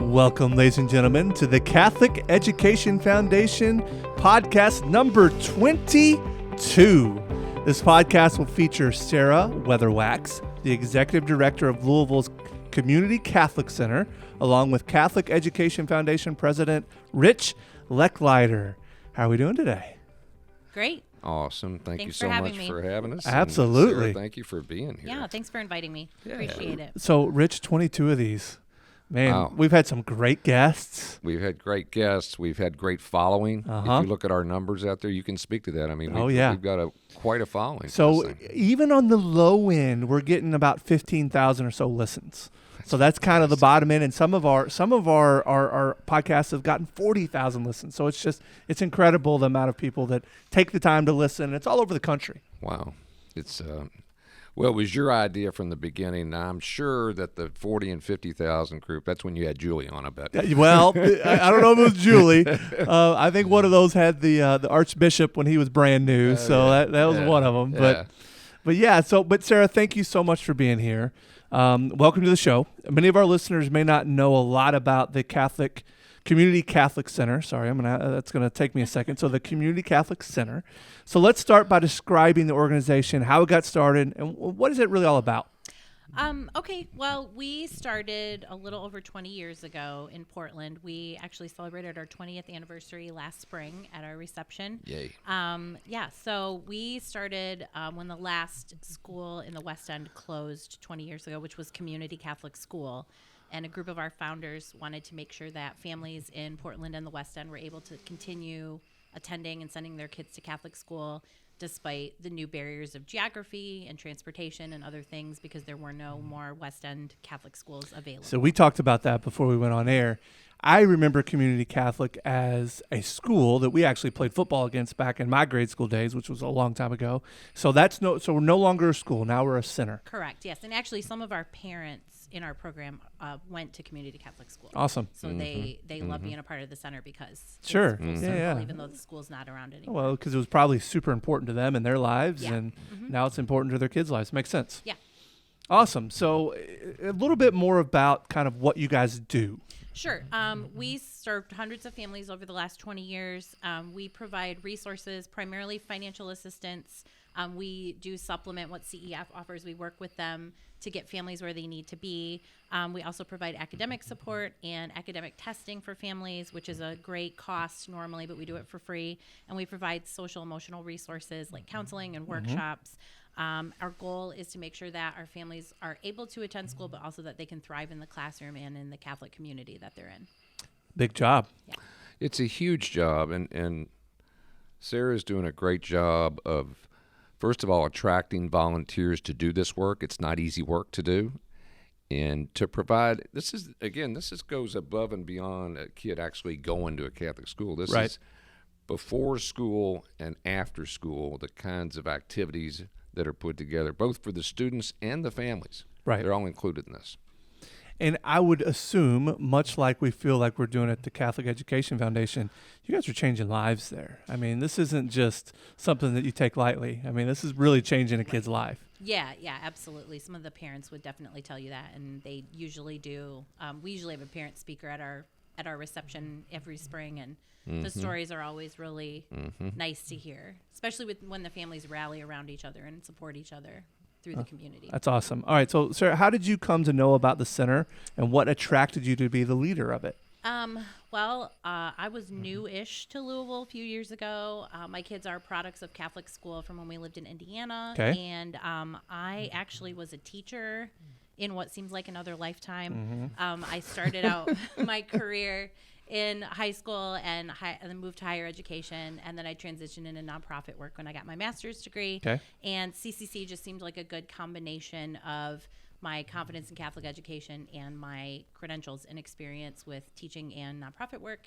Welcome, ladies and gentlemen, to the Catholic Education Foundation podcast number 22. This podcast will feature Sarah Weatherwax, the Executive Director of Louisville's Community Catholic Center, along with Catholic Education Foundation President Rich Lechleiter. How are we doing today? Great. Awesome. Thanks you so much for having us. Absolutely. And Sarah, thank you for being here. Yeah, thanks for inviting me. Appreciate it. So, Rich, 22 of these. Man, Wow. We've had some great guests. We've had great guests. We've had great following. If you look at our numbers out there, you can speak to that. I mean, we've got quite a following. So even on the low end, we're getting about 15,000 or so listens. So that's kind of the bottom end, and some of our podcasts have gotten 40,000 listens. So it's incredible the amount of people that take the time to listen. It's all over the country. Wow, it's well, it was your idea from the beginning. I'm sure that the 40 and 50,000 group. That's when you had Julie on, I bet. Well, I don't know if it was Julie. I think one of those had the Archbishop when he was brand new. So that was one of them. But Sarah, thank you so much for being here. Welcome to the show. Many of our listeners may not know a lot about the Community Catholic Center. Sorry, that's gonna take me a second. So the Community Catholic Center. So let's start by describing the organization, how it got started, and what is it really all about? Okay, well, we started a little over 20 years ago in Portland. We actually celebrated our 20th anniversary last spring at our reception. Yay. So we started when the last school in the West End closed 20 years ago, which was Community Catholic School. And a group of our founders wanted to make sure that families in Portland and the West End were able to continue attending and sending their kids to Catholic school despite the new barriers of geography and transportation and other things, because there were no more West End Catholic schools available. So we talked about that before we went on air. I remember Community Catholic as a school that we actually played football against back in my grade school days, which was a long time ago. So so we're no longer a school. Now we're a center. Correct, yes. And actually some of our parents in our program went to Community Catholic School. Awesome. So they love being a part of the center because Sure. it's full circle, even though the school's not around anymore. Well, because it was probably super important to them and their lives, Yeah. and now it's important to their kids' lives. Makes sense. Yeah. Awesome. So a little bit more about kind of what you guys do. Sure. We served hundreds of families over the last 20 years. We provide resources, primarily financial assistance. We do supplement what CEF offers. We work with them to get families where they need to be. We also provide academic support and academic testing for families, which is a great cost normally, but we do it for free. And we provide social emotional resources like counseling and workshops. Our goal is to make sure that our families are able to attend school, but also that they can thrive in the classroom and in the Catholic community that they're in. Big job. Yeah. It's a huge job, and Sarah's doing a great job of, first of all, attracting volunteers to do this work. It's not easy work to do. And to provide, this goes above and beyond a kid actually going to a Catholic school. This is before school and after school, the kinds of activities that are put together, both for the students and the families. Right. They're all included in this. And I would assume, much like we feel like we're doing at the Catholic Education Foundation, you guys are changing lives there. I mean, this isn't just something that you take lightly. I mean, this is really changing a kid's life. Yeah, absolutely. Some of the parents would definitely tell you that, and they usually do. We usually have a parent speaker at our reception every spring, and the stories are always really nice to hear, especially when the families rally around each other and support each other through the community. That's awesome. All right, so Sarah, how did you come to know about the center, and what attracted you to be the leader of it? I was new-ish to Louisville a few years ago. My kids are products of Catholic school from when we lived in Indiana. Okay. And I actually was a teacher in what seems like another lifetime. I started out my career in high school and then moved to higher education, and then I transitioned into nonprofit work when I got my master's degree. Okay. And CCC just seemed like a good combination of my confidence in Catholic education and my credentials and experience with teaching and nonprofit work.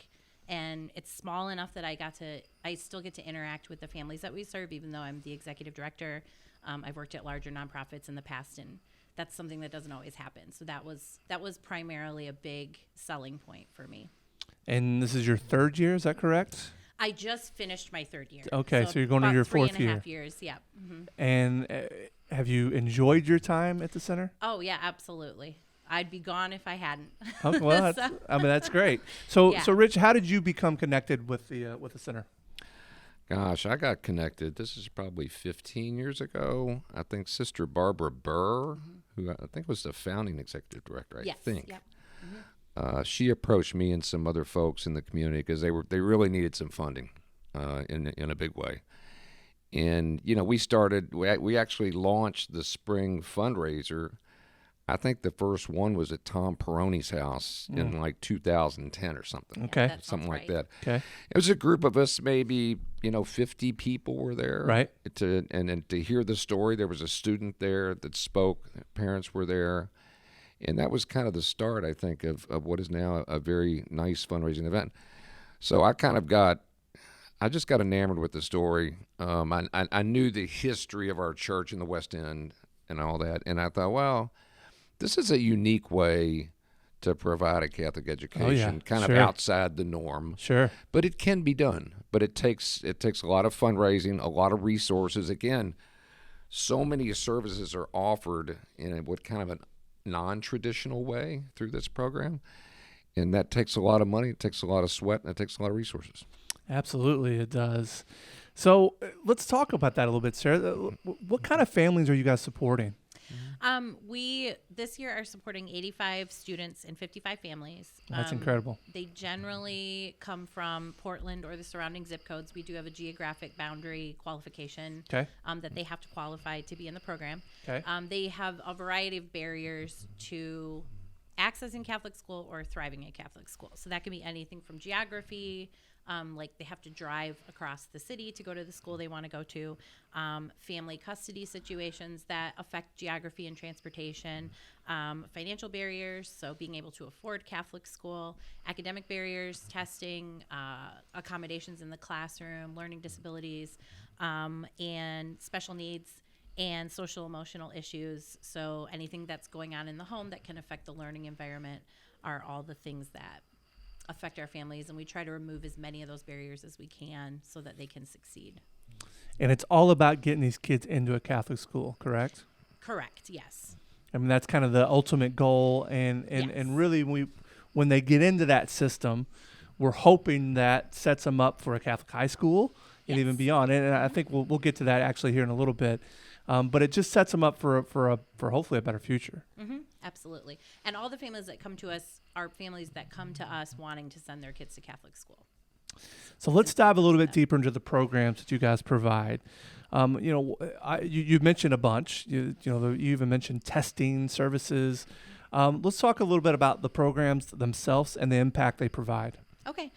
And it's small enough that I still get to interact with the families that we serve, even though I'm the executive director. I've worked at larger nonprofits in the past, and that's something that doesn't always happen. So that was primarily a big selling point for me. And this is your third year, is that correct? I just finished my third year. Okay, so you're going into your fourth year. 3.5 years, yeah. Mm-hmm. And have you enjoyed your time at the center? Oh, yeah, absolutely. I'd be gone if I hadn't. Oh, well, that's great. So, Yeah. so Rich, how did you become connected with the center? Gosh, I got connected. This is probably 15 years ago. I think Sister Barbara Burr, who I think was the founding executive director, I think. Yep. She approached me and some other folks in the community because they really needed some funding in a big way. And, we actually launched the spring fundraiser. I think the first one was at Tom Peroni's house in like 2010 or something. Okay. Something like right. that. Okay. It was a group of us, maybe, 50 people were there. Right. And to hear the story, there was a student there that spoke, parents were there. And that was kind of the start, I think, of what is now a very nice fundraising event. So I just got enamored with the story. I knew the history of our church in the West End and all that. And I thought, well, this is a unique way to provide a Catholic education, kind of outside the norm. Sure. But it can be done. But it takes a lot of fundraising, a lot of resources. Again, so many services are offered in what kind of a non-traditional way through this program. And that takes a lot of money, it takes a lot of sweat, and it takes a lot of resources. Absolutely, it does. So let's talk about that a little bit, Sarah. What kind of families are you guys supporting? We this year are supporting 85 students and 55 families. That's incredible. They generally come from Portland or the surrounding zip codes. We do have a geographic boundary qualification that they have to qualify to be in the program. Okay. They have a variety of barriers to accessing Catholic school or thriving in Catholic school. So that can be anything from geography, like they have to drive across the city to go to the school they want to go to, family custody situations that affect geography and transportation, financial barriers, so being able to afford Catholic school, academic barriers, testing, accommodations in the classroom, learning disabilities, and special needs, and social emotional issues. So anything that's going on in the home that can affect the learning environment are all the things that affect our families, and we try to remove as many of those barriers as we can so that they can succeed. And it's all about getting these kids into a Catholic school, correct? Correct, yes. I mean, that's kind of the ultimate goal, and really when they get into that system, we're hoping that sets them up for a Catholic high school and even beyond. And I think we'll get to that actually here in a little bit. But it just sets them up for hopefully a better future. Mm-hmm. Absolutely. And all the families that come to us are families that come to us wanting to send their kids to Catholic school. So let's dive a little bit deeper into the programs that you guys provide. You mentioned a bunch. You even mentioned testing services. Let's talk a little bit about the programs themselves and the impact they provide. Okay.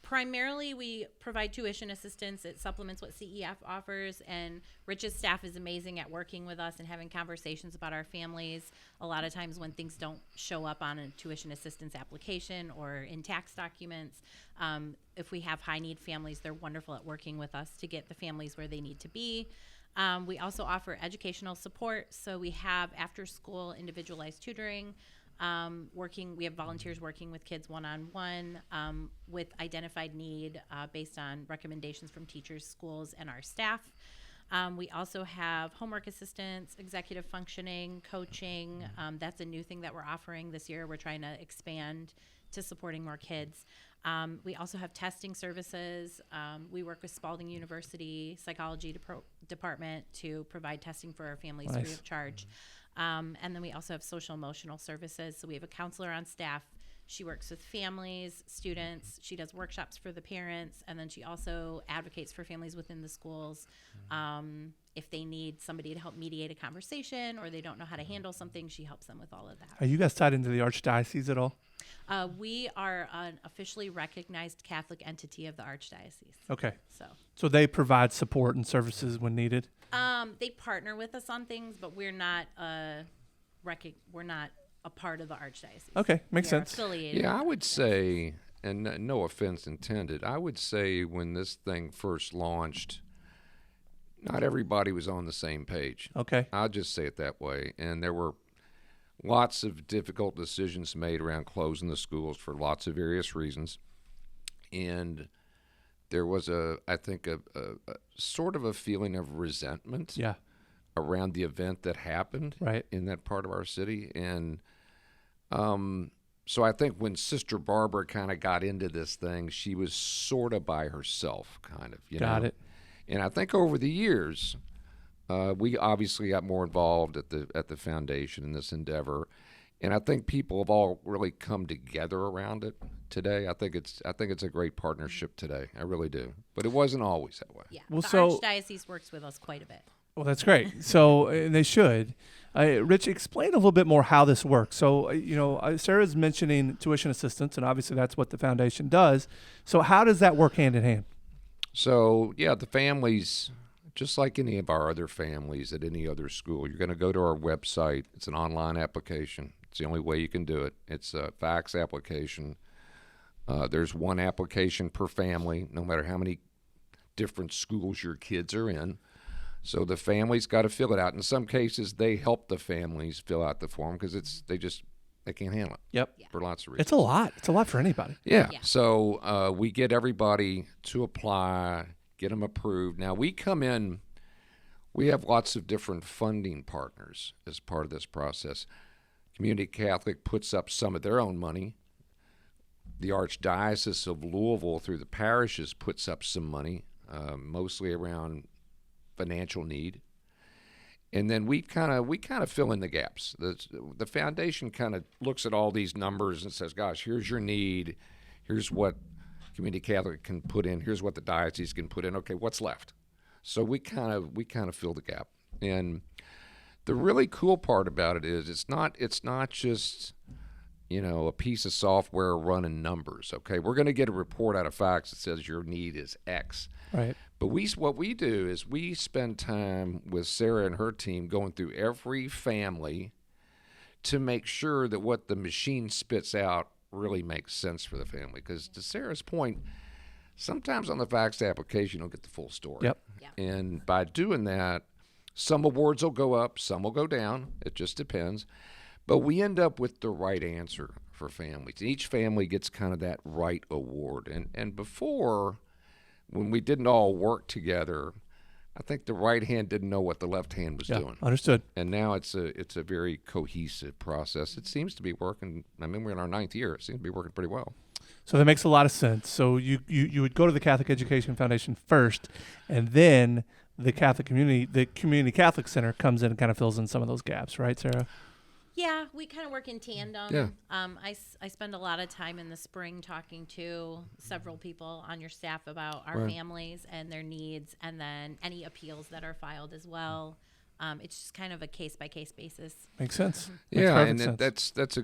Primarily, we provide tuition assistance. It supplements what CEF offers, and Rich's staff is amazing at working with us and having conversations about our families. A lot of times when things don't show up on a tuition assistance application or in tax documents, if we have high-need families, they're wonderful at working with us to get the families where they need to be. We also offer educational support, so we have after-school individualized tutoring. We have volunteers working with kids one-on-one with identified need based on recommendations from teachers, schools, and our staff. We also have homework assistance, executive functioning, coaching. That's a new thing that we're offering this year. We're trying to expand to supporting more kids. We also have testing services. We work with Spalding University Psychology Department to provide testing for our families free of charge. And then we also have social emotional services. So we have a counselor on staff. She works with families, students. She does workshops for the parents. And then she also advocates for families within the schools. If they need somebody to help mediate a conversation or they don't know how to handle something, she helps them with all of that. Are you guys tied into the Archdiocese at all? We are an officially recognized Catholic entity of the Archdiocese. Okay. So they provide support and services when needed? They partner with us on things, but we're not a part of the Archdiocese. Okay, makes sense. Affiliated. Yeah, I would say, and no offense intended, I would say when this thing first launched, not everybody was on the same page. Okay. I'll just say it that way. And there were lots of difficult decisions made around closing the schools for lots of various reasons. And there was I think a sort of a feeling of resentment around the event that happened in that part of our city. And So I think when Sister Barbara kind of got into this thing, she was sort of by herself, kind of, you know. Got it. And I think over the years, we obviously got more involved at the foundation in this endeavor, and I think people have all really come together around it today. I think it's a great partnership today. I really do. But it wasn't always that way. Yeah. Well, the so- Archdiocese works with us quite a bit. Well, that's great. So they should. Rich, explain a little bit more how this works. So, Sarah's mentioning tuition assistance, and obviously that's what the foundation does. So how does that work hand in hand? So, yeah, the families, just like any of our other families at any other school, you're going to go to our website. It's an online application. It's the only way you can do it. It's a fax application. There's one application per family, no matter how many different schools your kids are in. So the family's got to fill it out. In some cases, they help the families fill out the form because they can't handle it. Yep. For lots of reasons. It's a lot. It's a lot for anybody. Yeah. Yeah. So we get everybody to apply, get them approved. Now we come in. We have lots of different funding partners as part of this process. Community Catholic puts up some of their own money. The Archdiocese of Louisville, through the parishes, puts up some money, mostly around financial need, and then we kind of fill in the gaps. The foundation kind of looks at all these numbers and says, "Gosh, here's your need. Here's what Community Catholic can put in. Here's what the diocese can put in. Okay, what's left?" So we kind of fill the gap. And the really cool part about it is it's not just a piece of software running numbers. Okay, we're going to get a report out of fax that says your need is X. Right. But what we do is we spend time with Sarah and her team going through every family to make sure that what the machine spits out really makes sense for the family. Because to Sarah's point, sometimes on the faxed application, you don't get the full story. Yep. Yeah. And by doing that, some awards will go up, some will go down. It just depends. But we end up with the right answer for families. Each family gets kind of that right award. And before, when we didn't all work together, I think the right hand didn't know what the left hand was doing. Understood. And now it's a very cohesive process. It seems to be working. I mean, we're in our 9th year. It seems to be working pretty well. So that makes a lot of sense. So you would go to the Catholic Education Foundation first, and then the Community Catholic Center comes in and kind of fills in some of those gaps, right, Sarah? Yeah, we kind of work in tandem. Yeah. I spend a lot of time in the spring talking to several people on your staff about our Right. families and their needs, and then any appeals that are filed as well. It's just kind of a case-by-case basis. Makes sense. Makes Yeah, perfect and sense. that's a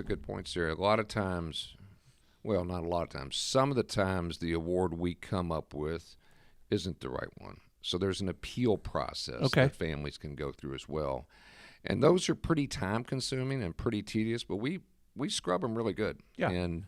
good point, Sarah. A lot of times, well, not a lot of times. Some of the times, the award we come up with isn't the right one. So there's an appeal process that families can go through as well. And those are pretty time-consuming and pretty tedious, but we scrub them really good. Yeah. And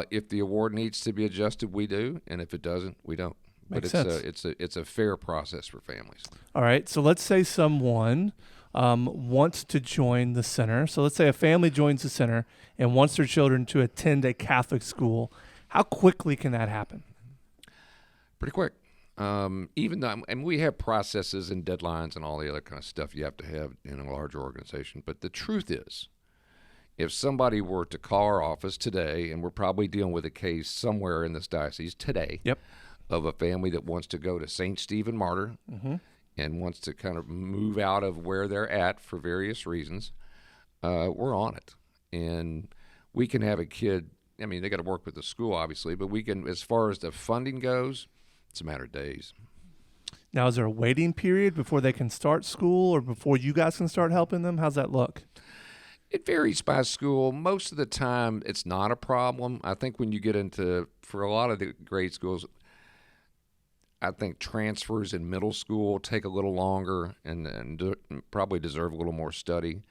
if the award needs to be adjusted, we do, and if it doesn't, we don't. Makes but sense. it's a fair process for families. All right. So let's say someone wants to join the center. So let's say a family joins the center and wants their children to attend a Catholic school. How quickly can that happen? Pretty quick. Even though, and we have processes and deadlines and all the other kind of stuff you have to have in a larger organization. But the truth is, if somebody were to call our office today, and we're probably dealing with a case somewhere in this diocese today, Yep. of a family that wants to go to St. Stephen Martyr and wants to kind of move out of where they're at for various reasons, we're on it. And we can have a kid, I mean, they got to work with the school, obviously, but we can, as far as the funding goes, it's a matter of days. Now, is there a waiting period before they can start school or before you guys can start helping them? How's that look? It varies by school. Most of the time, it's not a problem. I think when you get into, for a lot of the grade schools, I think transfers in middle school take a little longer and probably deserve a little more study.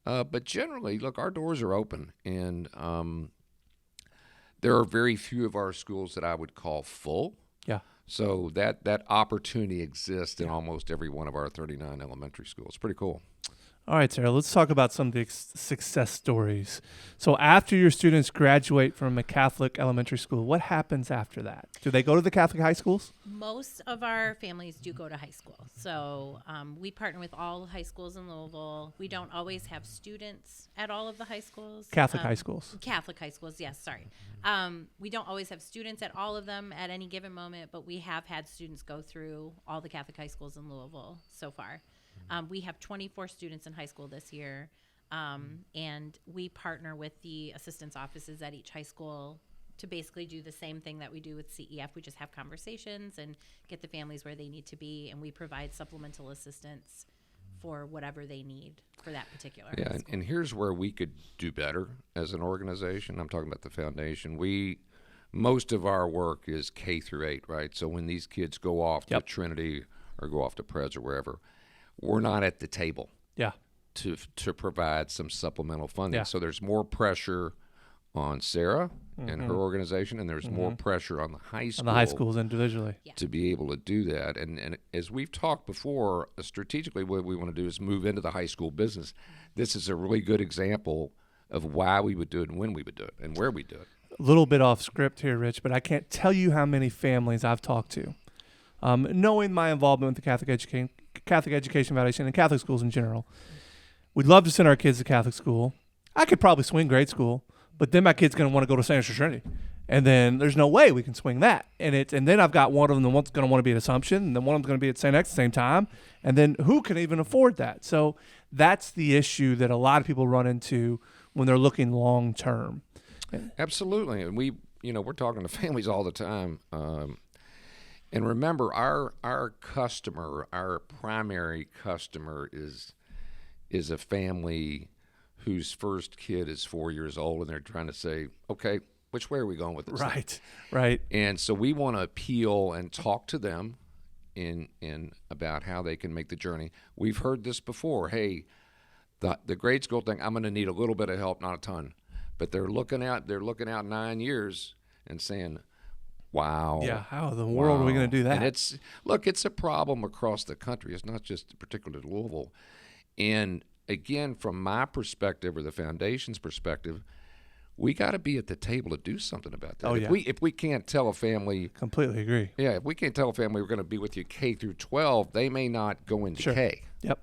But generally, look, our doors are open, and there are very few of our schools that I would call full. Yeah. So that opportunity exists in almost every one of our 39 elementary schools. Pretty cool. All right, Sarah, let's talk about some of the success stories. So after your students graduate from a Catholic elementary school, what happens after that? Do they go to the Catholic high schools? Most of our families do go to high school. So we partner with all high schools in Louisville. We don't always have students at all of the high schools. Catholic high schools. Catholic high schools, yes, sorry. We don't always have students at all of them at any given moment, but we have had students go through all the Catholic high schools in Louisville so far. We have 24 students in high school this year, and we partner with the assistance offices at each high school to basically do the same thing that we do with CEF. We just have conversations and get the families where they need to be, and we provide supplemental assistance for whatever they need for that particular high school. And here's where we could do better as an organization. I'm talking about the foundation. Most of our work is K through 8, right? So when these kids go off to Trinity or go off to Prez or wherever, we're not at the table to provide some supplemental funding. Yeah. So there's more pressure on Sarah and her organization, and there's more pressure on the high school. On the high schools individually. To be able to do that. And as we've talked before, strategically what we want to do is move into the high school business. This is a really good example of why we would do it and when we would do it and where we do it. A little bit off script here, Rich, but I can't tell you how many families I've talked to. Knowing my involvement with the Catholic Education Foundation and Catholic schools in general, we'd love to send our kids to Catholic school. I could probably swing grade school, but then my kid's going to want to go to St. Trinity, and then there's no way we can swing that. And then I've got one of them that's going to want to be at Assumption, and then one of them's going to be at St. X at the same time, and then who can even afford that? So that's the issue that a lot of people run into when they're looking long term. Absolutely, and we're talking to families all the time. And remember, our customer, our primary customer is a family whose first kid is 4 years old, and they're trying to say, okay, which way are we going with this? Right. And so we want to appeal and talk to them in about how they can make the journey. We've heard this before. Hey, the grade school thing, I'm going to need a little bit of help, not a ton. But they're looking out 9 years and saying, wow. Yeah, how in the world are we going to do that? And it's a problem across the country. It's not just particular to Louisville. And again, from my perspective or the foundation's perspective, we got to be at the table to do something about that. If we can't tell a family, completely agree. Yeah, if we can't tell a family we're going to be with you K through 12, they may not go into K. Yep.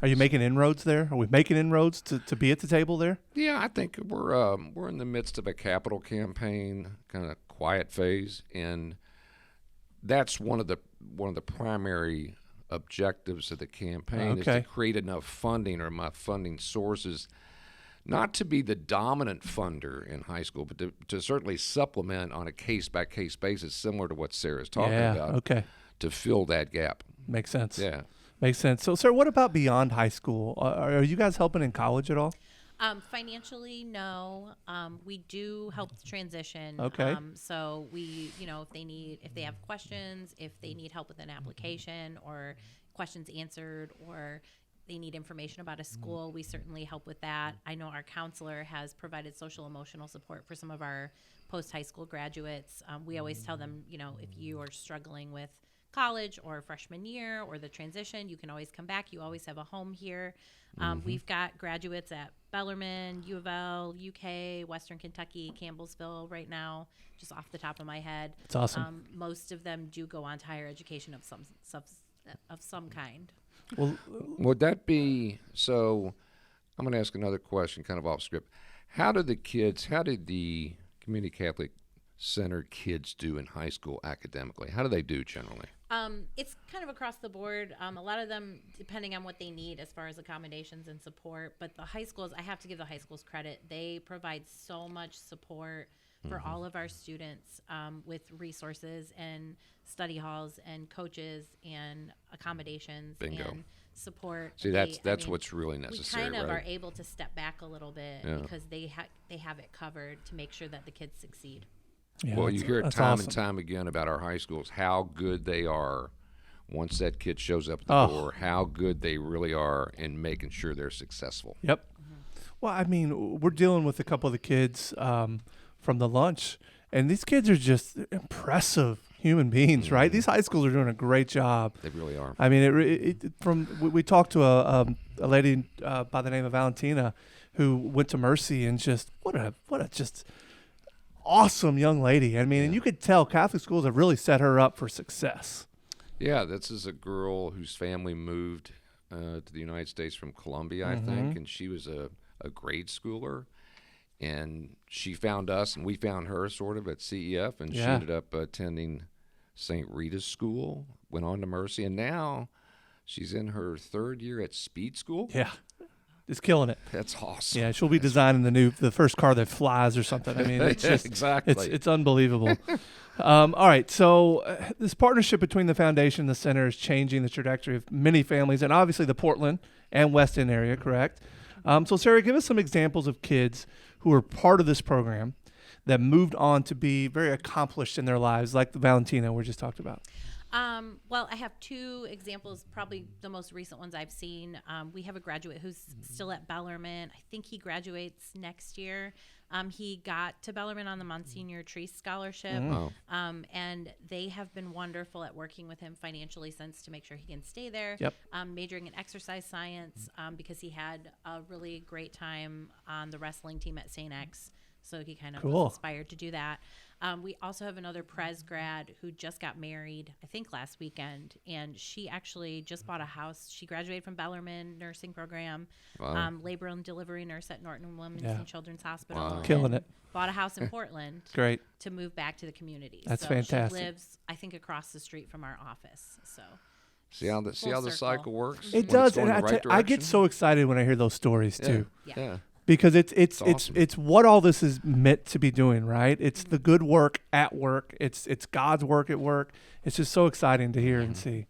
Are you making inroads there? Are we making inroads to be at the table there? Yeah, I think we're in the midst of a capital campaign, kind of quiet phase, and that's one of the primary objectives of the campaign is to create enough funding or enough funding sources, not to be the dominant funder in high school, but to certainly supplement on a case-by-case basis, similar to what Sarah's talking about, to fill that gap. Makes sense. Yeah. Makes sense. So, sir, what about beyond high school? Are you guys helping in college at all? Financially, no. We do help the transition. Okay. So we, if they have questions, if they need help with an application or questions answered, or they need information about a school, we certainly help with that. I know our counselor has provided social emotional support for some of our post-high school graduates. We always tell them, if you are struggling with college or freshman year or the transition, you can always come back. You always have a home here. We've got graduates at Bellarmine, U of L, UK, Western Kentucky, Campbellsville right now, just off the top of my head. That's awesome. Most of them do go on to higher education of some kind. Well, would that be so? I'm going to ask another question, kind of off script. How did the Community Catholic Centered kids do in high school academically? How do they do generally? It's kind of across the board. A lot of them, depending on what they need as far as accommodations and support. But the high schools, I have to give the high schools credit. They provide so much support for all of our students with resources and study halls and coaches and accommodations and support. See, that's what's really necessary. We kind of right? are able to step back a little bit because they have it covered to make sure that the kids succeed. Yeah, well, you hear it time awesome. and time again about our high schools, how good they are once that kid shows up at the door, how good they really are in making sure they're successful. Yep. Well, I mean, we're dealing with a couple of the kids from the lunch, and these kids are just impressive human beings, right? These high schools are doing a great job. They really are. I mean, we talked to a lady by the name of Valentina who went to Mercy, and just what a just awesome young lady. I mean, and you could tell Catholic schools have really set her up for success. Yeah, this is a girl whose family moved to the United States from Colombia, I think, and she was a grade schooler. And she found us, and we found her sort of at CEF, and she ended up attending St. Rita's School, went on to Mercy, and now she's in her 3rd year at Speed School. Yeah, just killing it. That's awesome. Yeah, she'll be designing the first car that flies or something. I mean, it's just exactly. It's unbelievable. All right, so this partnership between the foundation and the center is changing the trajectory of many families, and obviously the Portland and West End area, correct? So Sarah, give us some examples of kids who are part of this program that moved on to be very accomplished in their lives, like the Valentina we just talked about. Well, I have 2 examples, probably the most recent ones I've seen. We have a graduate who's still at Bellarmine. I think he graduates next year. He got to Bellarmine on the Monsignor Treese Scholarship, and they have been wonderful at working with him financially since to make sure he can stay there. Yep. Majoring in exercise science because he had a really great time on the wrestling team at St. X, so he kind of was inspired to do that. We also have another Prez grad who just got married, I think last weekend, and she actually just bought a house. She graduated from Bellarmine nursing program, labor and delivery nurse at Norton Women's and Children's Hospital. Killing it. Bought a house in Portland. Great. To move back to the community. That's so fantastic. She lives, I think, across the street from our office. So See how the cycle works? It does, and I get so excited when I hear those stories too. Yeah. Because it's awesome. it's what all this is meant to be doing, right? It's the good work at work. It's God's work at work. It's just so exciting to hear and see.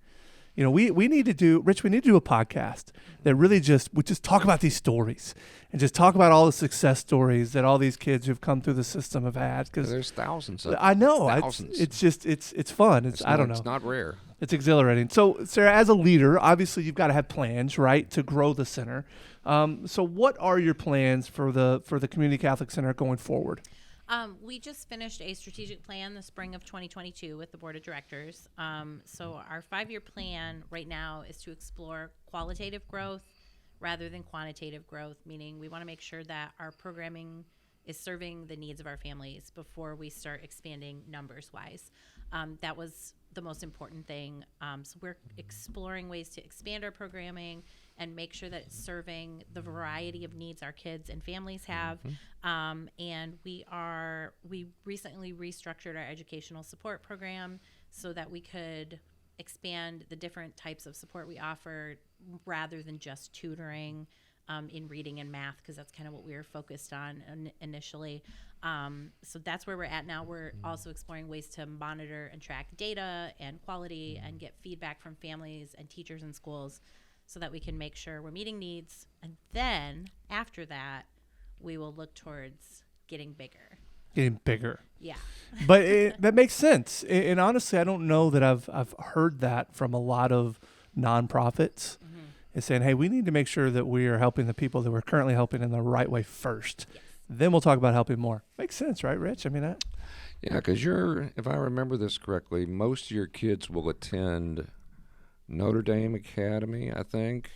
You know, we need to do, Rich, we need to do a podcast that really we just talk about these stories and just talk about all the success stories that all these kids who've come through the system have had. Because there's thousands of I know. thousands. It's just it's fun. I don't know. It's not rare. It's exhilarating. So, Sarah, as a leader, obviously you've got to have plans, right, to grow the center. So what are your plans for the Community Catholic Center going forward? We just finished a strategic plan the spring of 2022 with the board of directors. So our 5-year plan right now is to explore qualitative growth rather than quantitative growth, meaning we want to make sure that our programming is serving the needs of our families before we start expanding numbers-wise. That was the most important thing. So we're exploring ways to expand our programming and make sure that it's serving the variety of needs our kids and families have. And we recently restructured our educational support program so that we could expand the different types of support we offer rather than just tutoring in reading and math, because that's kind of what we were focused on initially. So that's where we're at now. We're also exploring ways to monitor and track data and quality and get feedback from families and teachers in schools so that we can make sure we're meeting needs. And then after that, we will look towards getting bigger. Getting bigger. Yeah. But that makes sense. And honestly, I don't know that I've heard that from a lot of nonprofits. Is saying, hey, we need to make sure that we are helping the people that we're currently helping in the right way first. Yes. Then we'll talk about helping more. Makes sense, right, Rich? I mean, yeah, because if I remember this correctly, most of your kids will attend Notre Dame Academy, I think.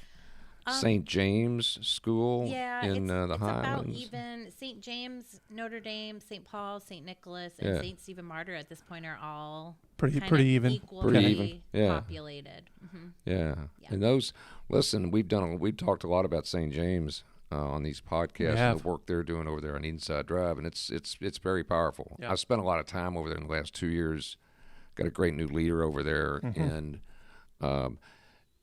St. James School in the Highlands. It's about even. St. James, Notre Dame, St. Paul, St. Nicholas, and St. Stephen Martyr at this point are all pretty even. Equally populated. Yeah. And those, listen, we've talked a lot about St. James on these podcasts and the work they're doing over there on Inside Drive, and it's very powerful. I've spent a lot of time over there in the last 2 years. Got a great new leader over there, and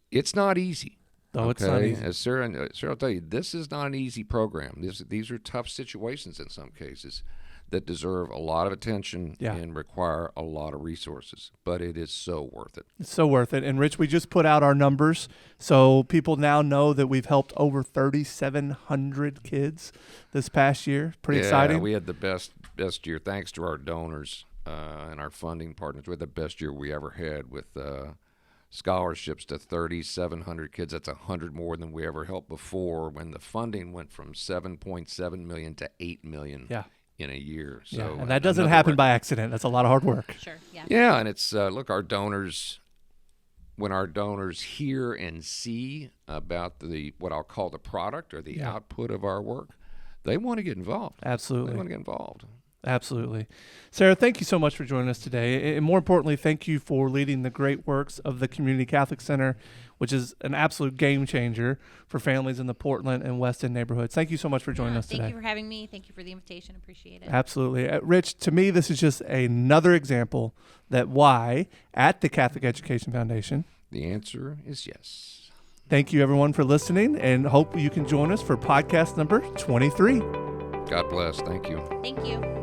it's not easy. No, it's not easy. As Sarah will tell you, this is not an easy program. These are tough situations in some cases that deserve a lot of attention and require a lot of resources. But it is so worth it. It's so worth it. And, Rich, we just put out our numbers, so people now know that we've helped over 3,700 kids this past year. Pretty exciting. We had the best year, thanks to our donors and our funding partners. We had the best year we ever had with scholarships to 3,700 kids. That's 100 more than we ever helped before, when the funding went from $7.7 million to $8 million in a year. Yeah, So and that doesn't happen by accident. That's a lot of hard work. Sure. Yeah. Yeah, and it's look, our donors. When our donors hear and see about what I'll call the product or the output of our work, they want to get involved. Absolutely. They want to get involved. Absolutely. Sarah, thank you so much for joining us today. And more importantly, thank you for leading the great works of the Community Catholic Center, which is an absolute game changer for families in the Portland and West End neighborhoods. Thank you so much for joining us today. Thank you for having me. Thank you for the invitation. Appreciate it. Absolutely. Rich, to me, this is just another example that why, at the Catholic Education Foundation, the answer is yes. Thank you, everyone, for listening, and hope you can join us for podcast number 23. God bless. Thank you. Thank you.